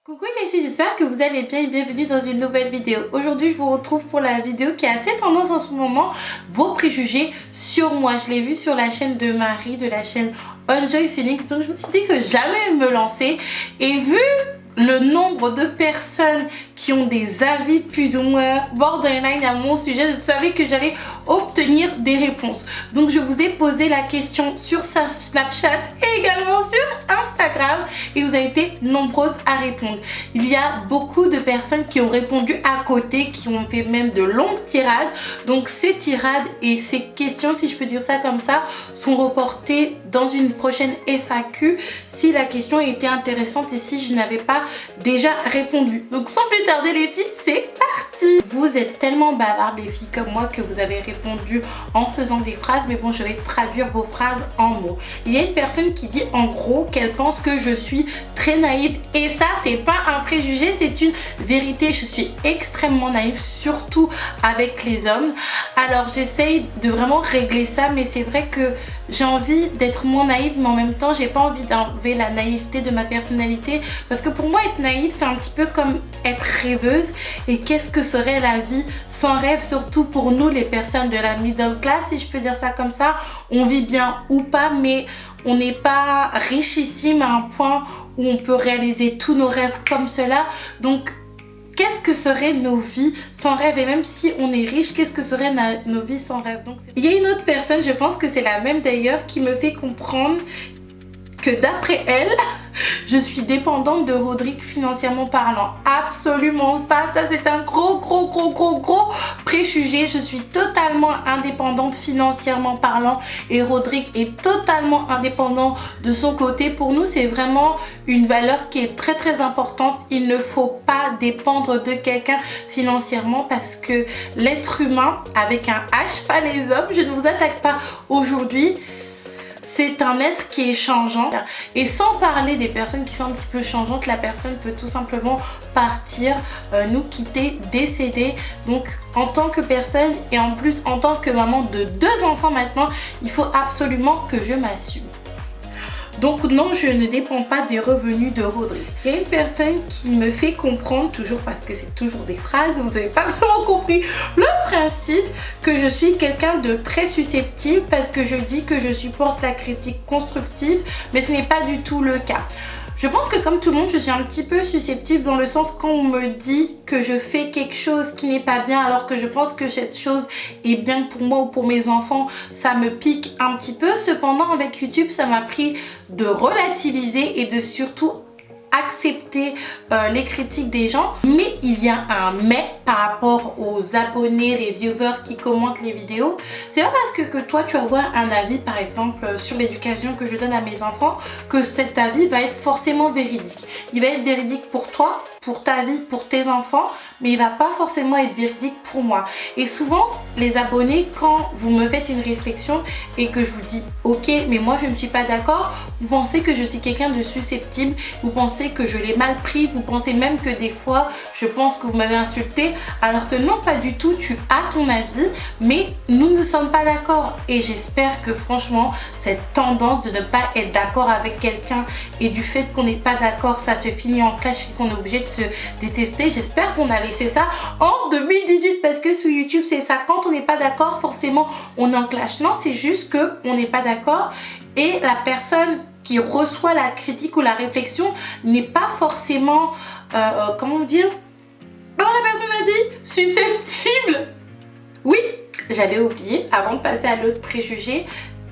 Coucou les filles, j'espère que vous allez bien et bienvenue dans une nouvelle vidéo. Aujourd'hui je vous retrouve pour la vidéo qui a assez tendance en ce moment, vos préjugés sur moi. Je l'ai vu sur la chaîne de Marie, de la chaîne Enjoy Phoenix, donc je me suis dit que jamais me lancer. Et vu le nombre de personnes qui ont des avis plus ou moins borderline à mon sujet, je savais que j'allais obtenir des réponses. Donc je vous ai posé la question sur Snapchat et également sur Instagram et vous avez été nombreuses à répondre. Il y a beaucoup de personnes qui ont répondu à côté, qui ont fait même de longues tirades. Donc ces tirades et ces questions, si je peux dire ça comme ça, sont reportées dans une prochaine FAQ si la question était intéressante et si je n'avais pas déjà répondu. Donc sans plus tarder les filles, c'est parti. Vous êtes tellement bavardes les filles comme moi que vous avez répondu en faisant des phrases, mais bon, je vais traduire vos phrases en mots. Il y a une personne qui dit en gros qu'elle pense que je suis très naïve et ça c'est pas un préjugé, c'est une vérité. Je suis extrêmement naïve, surtout avec les hommes. Alors j'essaye de vraiment régler ça, mais c'est vrai que j'ai envie d'être moins naïve, mais en même temps j'ai pas envie d'enlever la naïveté de ma personnalité, parce que pour moi être naïve c'est un petit peu comme être rêveuse. Et qu'est-ce que serait la vie sans rêve, surtout pour nous les personnes de la middle class, si je peux dire ça comme ça. On vit bien ou pas, mais on n'est pas richissime à un point où on peut réaliser tous nos rêves comme cela. Donc qu'est-ce que seraient nos vies sans rêve? Et même si on est riche, qu'est-ce que seraient nos vies sans rêve? Donc, il y a une autre personne, je pense que c'est la même d'ailleurs, qui me fait comprendre que d'après elle, je suis dépendante de Rodrigue financièrement parlant. Absolument pas, ça c'est un gros préjugé. Je suis totalement indépendante financièrement parlant et Rodrigue est totalement indépendant de son côté. Pour nous c'est vraiment une valeur qui est très importante. Il ne faut pas dépendre de quelqu'un financièrement, parce que l'être humain avec un H, pas les hommes, je ne vous attaque pas aujourd'hui, c'est un être qui est changeant. Et sans parler des personnes qui sont un petit peu changeantes, la personne peut tout simplement partir, nous quitter, décéder. Donc en tant que personne et en plus en tant que maman de 2 enfants maintenant, il faut absolument que je m'assume. Donc non, je ne dépends pas des revenus de Rodrigue. Il y a une personne qui me fait comprendre, toujours parce que c'est toujours des phrases, vous n'avez pas vraiment compris le principe, que je suis quelqu'un de très susceptible parce que je dis que je supporte la critique constructive, mais ce n'est pas du tout le cas. Je pense que comme tout le monde, je suis un petit peu susceptible dans le sens quand on me dit que je fais quelque chose qui n'est pas bien alors que je pense que cette chose est bien pour moi ou pour mes enfants, ça me pique un petit peu. Cependant avec YouTube, ça m'a pris de relativiser et de surtout accepter les critiques des gens. Mais il y a un mais par rapport aux abonnés, les viewers qui commentent les vidéos. C'est pas parce que toi tu envoies un avis par exemple sur l'éducation que je donne à mes enfants que cet avis va être forcément véridique. Il va être véridique pour toi, pour ta vie, pour tes enfants, mais il va pas forcément être véridique pour moi. Et souvent les abonnés, quand vous me faites une réflexion et que je vous dis ok mais moi je ne suis pas d'accord, vous pensez que je suis quelqu'un de susceptible, vous pensez que je l'ai mal pris, vous pensez même que des fois je pense que vous m'avez insulté, alors que non, pas du tout. Tu as ton avis mais nous ne sommes pas d'accord. Et j'espère que franchement cette tendance de ne pas être d'accord avec quelqu'un et du fait qu'on n'est pas d'accord, ça se finit en clash et qu'on est obligé de se détester, j'espère qu'on a laissé ça en 2018, parce que sur YouTube c'est ça, quand on n'est pas d'accord forcément on est en clash. Non, c'est juste que on n'est pas d'accord et la personne qui reçoit la critique ou la réflexion n'est pas forcément comment dire, alors la personne a dit susceptible. Oui, j'avais oublié avant de passer à l'autre préjugé.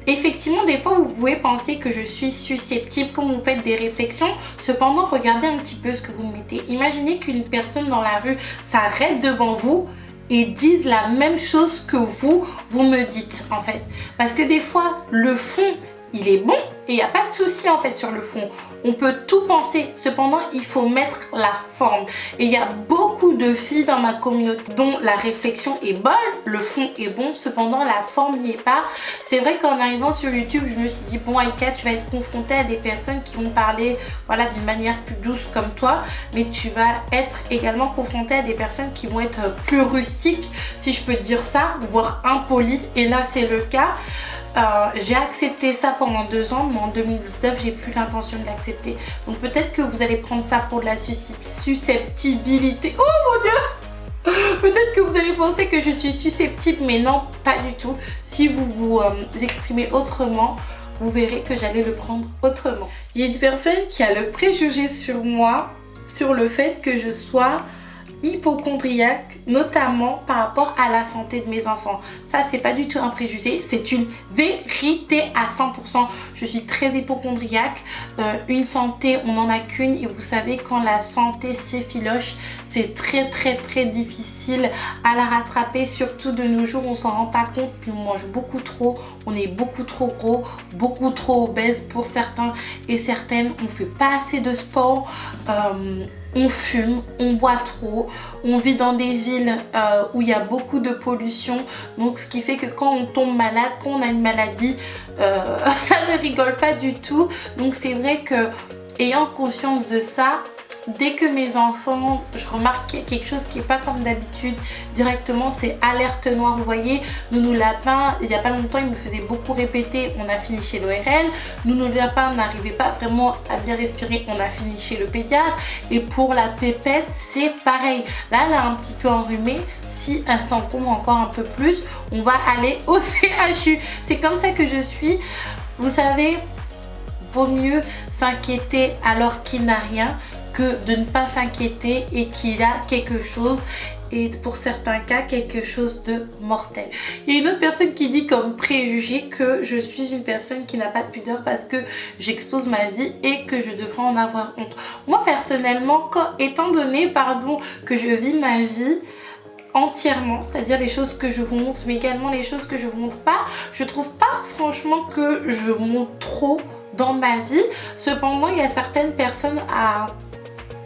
Effectivement, des fois, vous pouvez penser que je suis susceptible quand vous faites des réflexions. Cependant, regardez un petit peu ce que vous mettez. Imaginez qu'une personne dans la rue s'arrête devant vous et dise la même chose que vous me dites en fait. Parce que des fois, le fond, il est bon et il n'y a pas de souci en fait sur le fond. On peut tout penser, cependant il faut mettre la forme. Et il y a beaucoup de filles dans ma communauté dont la réflexion est bonne, le fond est bon, cependant la forme n'y est pas. C'est vrai qu'en arrivant sur YouTube, je me suis dit bon Aïka, tu vas être confrontée à des personnes qui vont parler voilà, d'une manière plus douce comme toi, mais tu vas être également confrontée à des personnes qui vont être plus rustiques, si je peux dire ça, voire impolies, et là c'est le cas. j'ai accepté ça pendant 2 ans, mais en 2019 j'ai plus l'intention de l'accepter. Donc peut-être que vous allez prendre ça pour de la susceptibilité. Oh mon dieu! Peut-être que vous allez penser que je suis susceptible, mais non, pas du tout. Si vous vous exprimez autrement, vous verrez que j'allais le prendre autrement. Il y a une personne qui a le préjugé sur moi, sur le fait que je sois hypochondriaque, notamment par rapport à la santé de mes enfants. Ça, c'est pas du tout un préjugé, c'est une vérité à 100%. Je suis très hypochondriaque. Une santé, on n'en a qu'une, et vous savez, quand la santé s'effiloche, c'est très difficile à la rattraper. Surtout de nos jours, on s'en rend pas compte, puis on mange beaucoup trop, on est beaucoup trop gros, beaucoup trop obèse pour certains et certaines. On fait pas assez de sport, on fume, on boit trop, on vit dans des villes où il y a beaucoup de pollution. Donc ce qui fait que quand on tombe malade, quand on a une maladie, ça ne rigole pas du tout. Donc c'est vrai que, ayant conscience de ça, dès que mes enfants, je remarque qu'il y a quelque chose qui n'est pas comme d'habitude, directement c'est alerte noire. Vous voyez, Nounou Lapin, il n'y a pas longtemps, il me faisait beaucoup répéter, on a fini chez l'ORL. Nounou Lapin n'arrivait pas vraiment à bien respirer, on a fini chez le pédiatre. Et pour la Pépette, c'est pareil. Là, elle a un petit peu enrhumé. Si elle s'encombre encore un peu plus, on va aller au CHU. C'est comme ça que je suis. Vous savez, vaut mieux s'inquiéter alors qu'il n'a rien que de ne pas s'inquiéter et qu'il a quelque chose, et pour certains cas quelque chose de mortel. Il y a une autre personne qui dit comme préjugé que je suis une personne qui n'a pas de pudeur parce que j'expose ma vie et que je devrais en avoir honte. Moi personnellement, étant donné que je vis ma vie entièrement, c'est-à-dire les choses que je vous montre mais également les choses que je vous montre pas, je trouve pas franchement que je montre trop dans ma vie. Cependant, il y a certaines personnes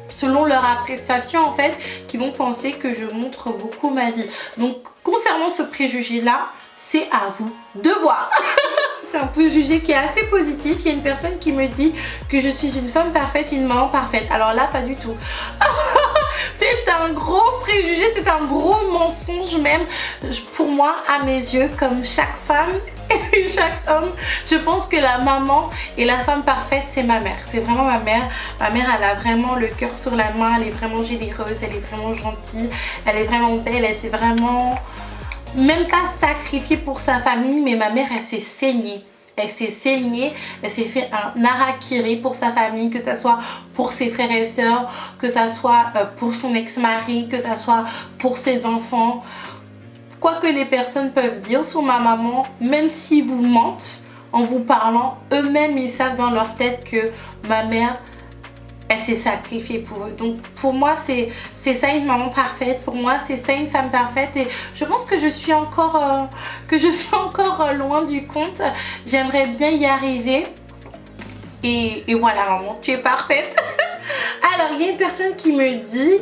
selon leur appréciation en fait, qui vont penser que je montre beaucoup ma vie. Donc concernant ce préjugé là, c'est à vous de voir. C'est un préjugé qui est assez positif. Il y a une personne qui me dit que je suis une femme parfaite, une maman parfaite. Alors là, pas du tout. C'est un gros préjugé, c'est un gros mensonge même. Pour moi, à mes yeux, comme chaque femme et chaque homme, je pense que la maman et la femme parfaite, c'est ma mère. C'est vraiment ma mère. Ma mère, elle a vraiment le cœur sur la main. Elle est vraiment généreuse, elle est vraiment gentille, elle est vraiment belle, elle s'est vraiment même pas sacrifiée pour sa famille. Mais ma mère, elle s'est saignée. Elle s'est saignée, elle s'est fait un harakiri pour sa famille, que ce soit pour ses frères et sœurs, que ce soit pour son ex-mari, que ce soit pour ses enfants. Quoi que les personnes peuvent dire sur ma maman, même s'ils vous mentent en vous parlant, eux-mêmes ils savent dans leur tête que ma mère, elle s'est sacrifiée pour eux. Donc pour moi c'est ça une maman parfaite, pour moi c'est ça une femme parfaite, et je pense que je suis encore loin du compte. J'aimerais bien y arriver, et voilà maman, tu es parfaite. Alors il y a une personne qui me dit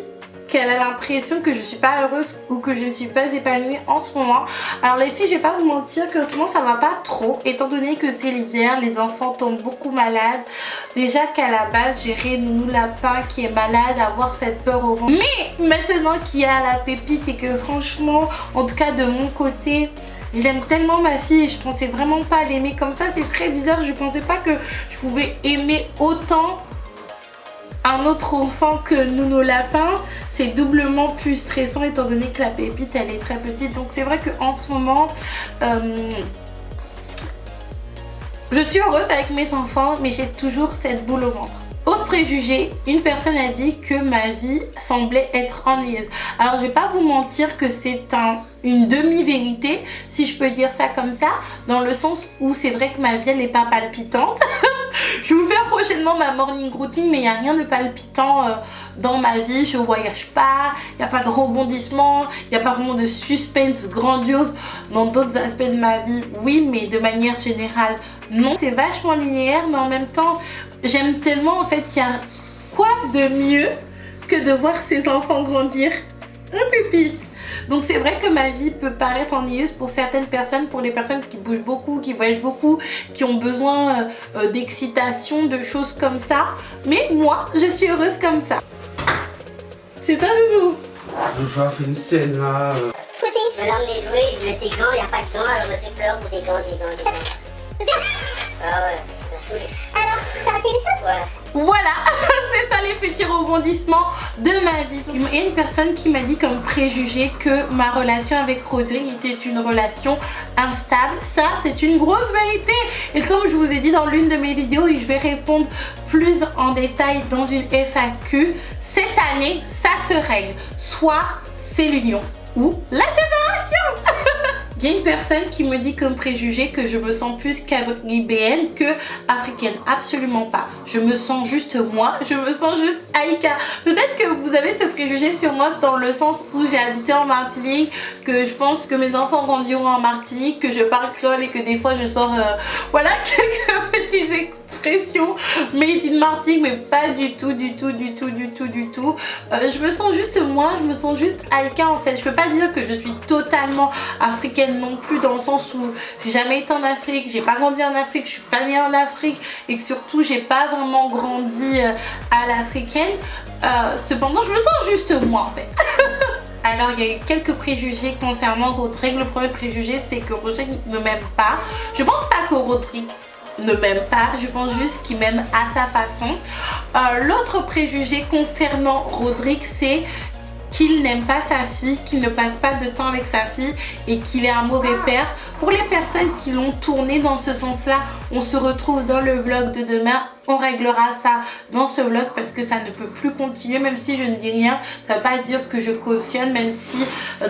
qu'elle a l'impression que je suis pas heureuse ou que je ne suis pas épanouie en ce moment. Alors les filles, je vais pas vous mentir qu'en ce moment ça va pas trop, étant donné que c'est l'hiver, les enfants tombent beaucoup malades. Déjà qu'à la base j'ai Nounou Lapin qui est malade, avoir cette peur au ventre. Mais maintenant qu'il y a la Pépite et que franchement, en tout cas de mon côté, j'aime tellement ma fille et je pensais vraiment pas l'aimer comme ça. C'est très bizarre, je pensais pas que je pouvais aimer autant un autre enfant que Nounou Lapin. C'est doublement plus stressant étant donné que la Pépite elle est très petite. Donc c'est vrai qu'en ce moment je suis heureuse avec mes enfants, mais j'ai toujours cette boule au ventre. Autre préjugé, une personne a dit que ma vie semblait être ennuyeuse. Alors je vais pas vous mentir que c'est une demi-vérité, si je peux dire ça comme ça, dans le sens où c'est vrai que ma vie elle n'est pas palpitante. Je vais vous faire prochainement ma morning routine, mais il n'y a rien de palpitant dans ma vie. Je voyage pas, il n'y a pas de rebondissement, il n'y a pas vraiment de suspense grandiose dans d'autres aspects de ma vie. Oui, mais de manière générale, non. C'est vachement linéaire, mais en même temps, j'aime tellement en fait qu'il y a quoi de mieux que de voir ses enfants grandir. Un Pépite. Donc c'est vrai que ma vie peut paraître ennuyeuse pour certaines personnes, pour les personnes qui bougent beaucoup, qui voyagent beaucoup, qui ont besoin d'excitation, de choses comme ça. Mais moi, je suis heureuse comme ça. C'est pas Doudou. Je fait une scène là. Je vais l'emmener jouer, il me laisse ses gants, il n'y a pas de gants, alors monsieur pleure pour des gants. Ah ouais, t'as saoulé. Alors, t'as intéressant? Ouais. Voilà, c'est ça les petits rebondissements de ma vie. Il y a une personne qui m'a dit comme préjugé que ma relation avec Rodrigue était une relation instable. Ça, c'est une grosse vérité. Et comme je vous ai dit dans l'une de mes vidéos, et je vais répondre plus en détail dans une FAQ, cette année, ça se règle. Soit c'est l'union ou la séparation. Il y a une personne qui me dit comme préjugé que je me sens plus caribéenne que africaine. Absolument pas. Je me sens juste moi. Je me sens juste Aïka. Peut-être que vous avez ce préjugé sur moi dans le sens où j'ai habité en Martinique, que je pense que mes enfants grandiront en Martinique, que je parle créole et que des fois je sors voilà quelques petites expressions made in Martinique, mais pas du tout. Je me sens juste moi, je me sens juste Aïka en fait. Je peux pas dire que je suis totalement africaine non plus, dans le sens où j'ai jamais été en Afrique, j'ai pas grandi en Afrique, je suis pas née en Afrique et que surtout j'ai pas vraiment grandi à l'africaine. Cependant je me sens juste moi en fait. Alors il y a eu quelques préjugés concernant Rodrigue. Le premier préjugé c'est que Rodrigue ne m'aime pas. Je pense pas que Rodrigue ne m'aime pas, je pense juste qu'il m'aime à sa façon. L'autre préjugé concernant Rodrigue c'est qu'il n'aime pas sa fille, qu'il ne passe pas de temps avec sa fille et qu'il est un mauvais père. Pour les personnes qui l'ont tourné dans ce sens-là, on se retrouve dans le vlog de demain. On réglera ça dans ce vlog parce que ça ne peut plus continuer, même si je ne dis rien. Ça ne veut pas dire que je cautionne, même si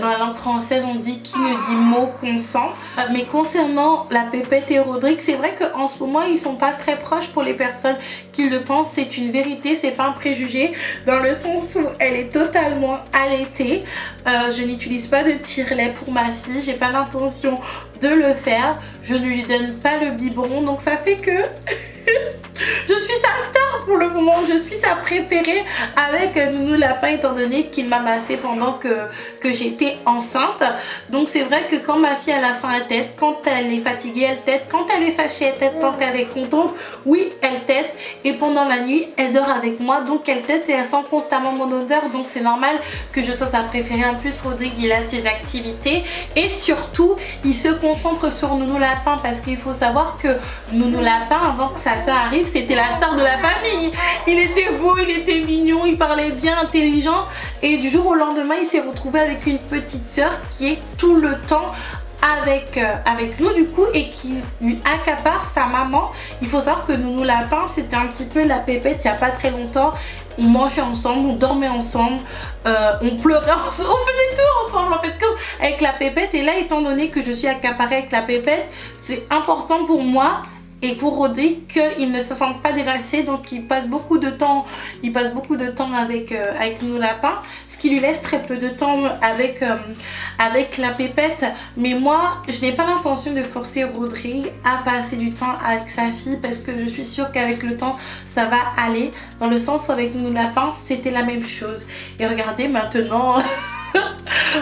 dans la langue française on dit qui ne dit mot consent. Mais concernant la Pépette et Rodrigue, c'est vrai qu'en ce moment ils sont pas très proches. Pour les personnes qui le pensent, c'est une vérité, c'est pas un préjugé, dans le sens où elle est totalement allaitée. Je n'utilise pas de tire-lait pour ma fille, j'ai pas l'intention de le faire, je ne lui donne pas le biberon, donc ça fait que je suis sa star pour le moment, je suis sa préférée avec Nounou Lapin, étant donné qu'il m'a massé pendant que j'étais enceinte. Donc c'est vrai que quand ma fille à la fin elle tète, quand elle est fatiguée elle tète, quand elle est fâchée elle tète, quand elle est contente, oui elle tète, et pendant la nuit elle dort avec moi, donc elle tète et elle sent constamment mon odeur, donc c'est normal que je sois sa préférée. En plus Rodrigue il a ses activités et surtout il se concentre sur Nounou Lapin, parce qu'il faut savoir que Nounou Lapin, avant que sa soeur arrive, c'était la star de la famille. Il était beau, il était mignon, il parlait bien, intelligent, et du jour au lendemain il s'est retrouvé avec une petite soeur qui est tout le temps avec nous du coup et qui lui accapare sa maman. Il faut savoir que Nounou Lapin c'était un petit peu la Pépette il n'y a pas très longtemps. On mangeait ensemble, on dormait ensemble, on pleurait ensemble, on faisait tout ensemble en fait comme avec la Pépette. Et là étant donné que je suis accaparée avec la Pépette, c'est important pour moi et pour Rodrigue qu'il ne se sente pas délaissé, donc il passe beaucoup de temps avec Nounou Lapin, ce qui lui laisse très peu de temps avec la Pépette. Mais moi je n'ai pas l'intention de forcer Rodrigue à passer du temps avec sa fille, parce que je suis sûre qu'avec le temps ça va aller, dans le sens où avec Nounou Lapin c'était la même chose. Et regardez maintenant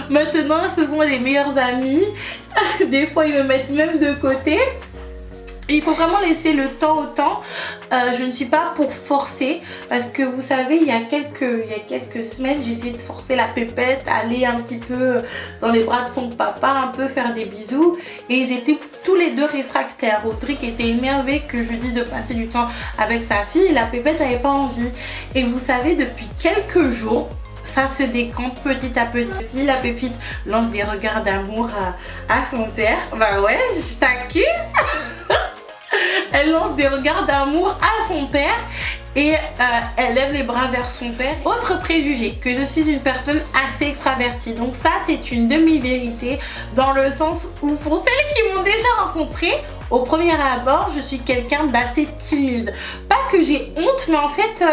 maintenant ce sont les meilleurs amis. Des fois ils me mettent même de côté. Il faut vraiment laisser le temps au temps. Je ne suis pas pour forcer, parce que vous savez il y a quelques semaines j'ai essayé de forcer la Pépette à aller un petit peu dans les bras de son papa, un peu faire des bisous, et ils étaient tous les deux réfractaires. Rodrigue était énervé que je lui dise de passer du temps avec sa fille et la Pépette n'avait pas envie. Et vous savez depuis quelques jours ça se décampe petit à petit. La Pépite lance des regards d'amour à son père. Bah ouais, je t'accuse. Elle lance des regards d'amour à son père et elle lève les bras vers son père. Autre préjugé, que je suis une personne assez extravertie. Donc ça c'est une demi-vérité, dans le sens où pour celles qui m'ont déjà rencontrée, au premier abord je suis quelqu'un d'assez timide. Pas que j'ai honte, mais en fait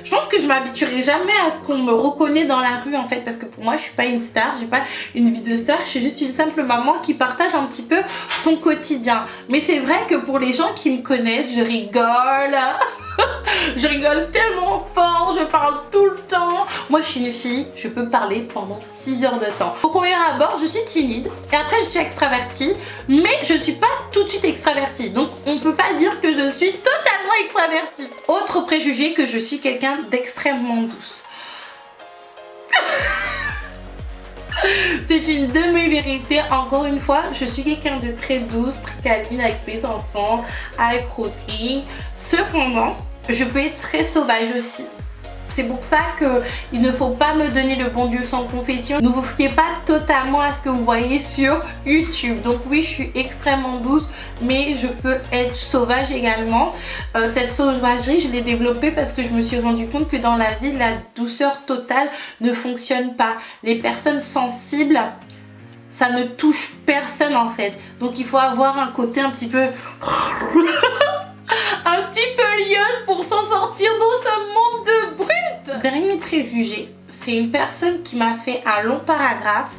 je pense que je m'habituerai jamais à ce qu'on me reconnaît dans la rue en fait, parce que pour moi je suis pas une star, j'ai pas une vie de star, je suis juste une simple maman qui partage un petit peu son quotidien. Mais c'est vrai que pour les gens qui me connaissent, je rigole. Je rigole tellement fort, je parle tout le temps. Moi je suis une fille, je peux parler pendant 6 heures de temps. Au premier abord je suis timide et après je suis extravertie, mais je ne suis pas tout de suite extravertie. Donc on peut pas dire que je suis totalement extravertie. Autre préjugé, que je suis quelqu'un d'extrêmement douce. C'est C'est une de mes vérités. Encore une fois, je suis quelqu'un de très douce, très câline avec mes enfants, avec Rodrigue. Cependant, je peux être très sauvage aussi. C'est pour ça qu'il ne faut pas me donner le bon Dieu sans confession. Ne vous fiez pas totalement à ce que vous voyez sur YouTube. Donc oui, je suis extrêmement douce, mais je peux être sauvage également. Cette sauvagerie, je l'ai développée parce que je me suis rendu compte que dans la vie, la douceur totale ne fonctionne pas. Les personnes sensibles, ça ne touche personne en fait. Donc il faut avoir un côté un petit peu... un petit peu lionne pour s'en sortir dans ce monde de brutes. Derrière mes préjugés, c'est une personne qui m'a fait un long paragraphe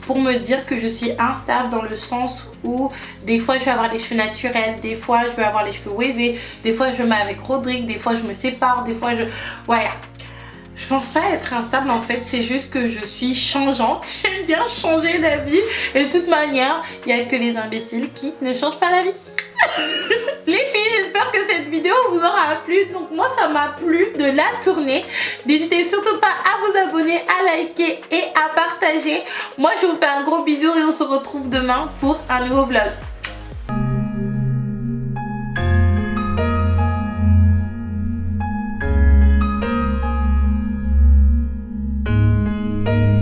pour me dire que je suis instable dans le sens où des fois je vais avoir les cheveux naturels, des fois je vais avoir les cheveux wavés, des fois je me mets avec Rodrigue, des fois je me sépare, des fois je... Voilà. Je pense pas être instable en fait, c'est juste que je suis changeante. J'aime bien changer d'avis et de toute manière, il n'y a que les imbéciles qui ne changent pas d'avis. Les filles, j'espère que cette vidéo vous aura plu. Donc moi ça m'a plu de la tourner. N'hésitez surtout pas à vous abonner, à liker et à partager. Moi je vous fais un gros bisou et on se retrouve demain pour un nouveau vlog.